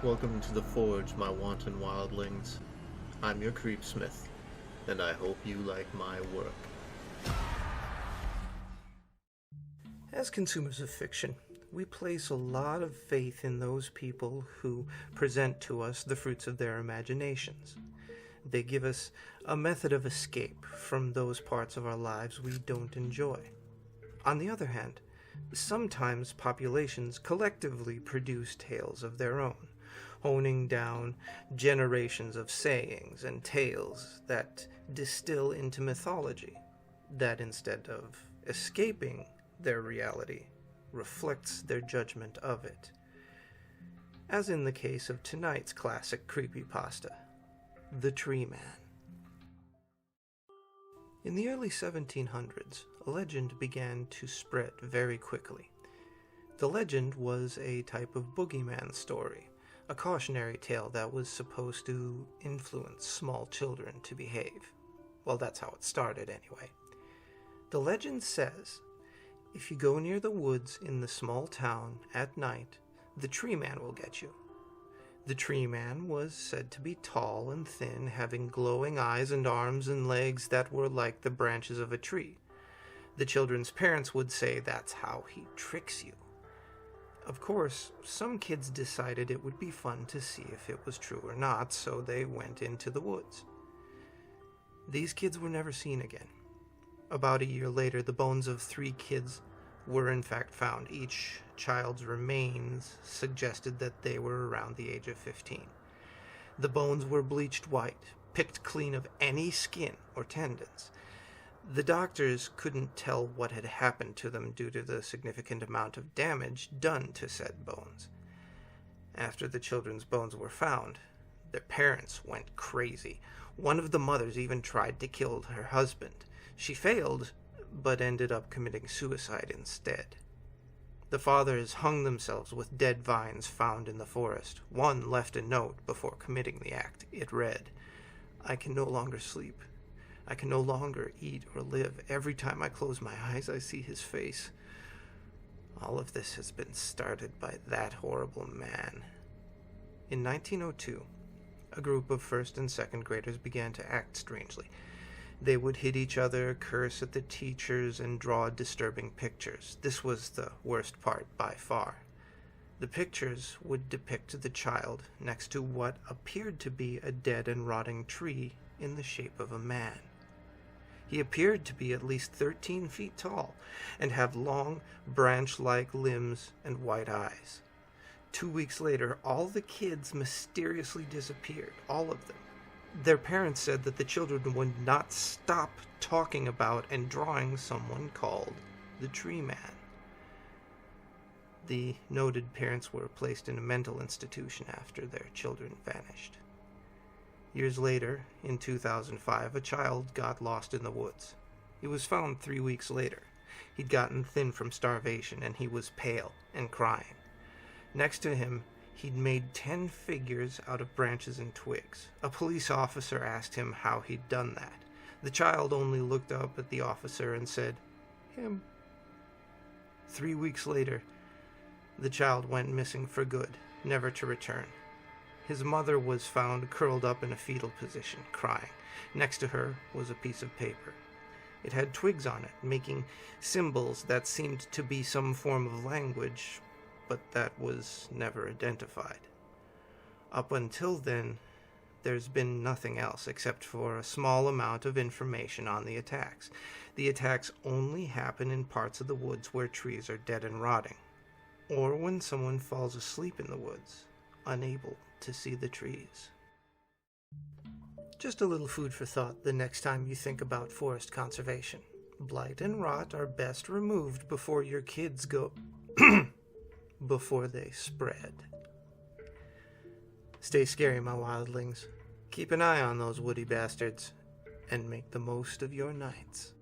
Welcome to the Forge, my wanton wildlings. I'm your creepsmith, and I hope you like my work. As consumers of fiction, we place a lot of faith in those people who present to us the fruits of their imaginations. They give us a method of escape from those parts of our lives we don't enjoy. On the other hand, sometimes populations collectively produce tales of their own, honing down generations of sayings and tales that distill into mythology, that instead of escaping their reality, reflects their judgment of it. As in the case of tonight's classic creepypasta, The Tree Man. In the early 1700s, a legend began to spread very quickly. The legend was a type of boogeyman story, a cautionary tale that was supposed to influence small children to behave. Well, that's how it started anyway. The legend says, if you go near the woods in the small town at night, the tree man will get you. The tree man was said to be tall and thin, having glowing eyes and arms and legs that were like the branches of a tree. The children's parents would say that's how he tricks you. Of course, some kids decided it would be fun to see if it was true or not, so they went into the woods. These kids were never seen again. About a year later, the bones of 3 kids were in fact found. Each child's remains suggested that they were around the age of 15. The bones were bleached white, picked clean of any skin or tendons. The doctors couldn't tell what had happened to them due to the significant amount of damage done to said bones. After the children's bones were found, their parents went crazy. One of the mothers even tried to kill her husband. She failed, but ended up committing suicide instead. The fathers hung themselves with dead vines found in the forest. One left a note before committing the act. It read, "I can no longer sleep. I can no longer eat or live. Every time I close my eyes, I see his face. All of this has been started by that horrible man." In 1902, a group of first and second graders began to act strangely. They would hit each other, curse at the teachers, and draw disturbing pictures. This was the worst part by far. The pictures would depict the child next to what appeared to be a dead and rotting tree in the shape of a man. He appeared to be at least 13 feet tall and have long, branch-like limbs and white eyes. 2 weeks later, all the kids mysteriously disappeared, all of them. Their parents said that the children would not stop talking about and drawing someone called the Tree Man. The noted parents were placed in a mental institution after their children vanished. Years later, in 2005, a child got lost in the woods. He was found 3 weeks later. He'd gotten thin from starvation, and he was pale and crying. Next to him, he'd made 10 figures out of branches and twigs. A police officer asked him how he'd done that. The child only looked up at the officer and said, "Him." 3 weeks later, the child went missing for good, never to return. His mother was found curled up in a fetal position, crying. Next to her was a piece of paper. It had twigs on it, making symbols that seemed to be some form of language, but that was never identified. Up until then, there's been nothing else except for a small amount of information on the attacks. The attacks only happen in parts of the woods where trees are dead and rotting, or when someone falls asleep in the woods, unable to see the trees. Just a little food for thought the next time you think about forest conservation. Blight and rot are best removed before your kids go before they spread. Stay scary, my wildlings. Keep an eye on those woody bastards, and make the most of your nights.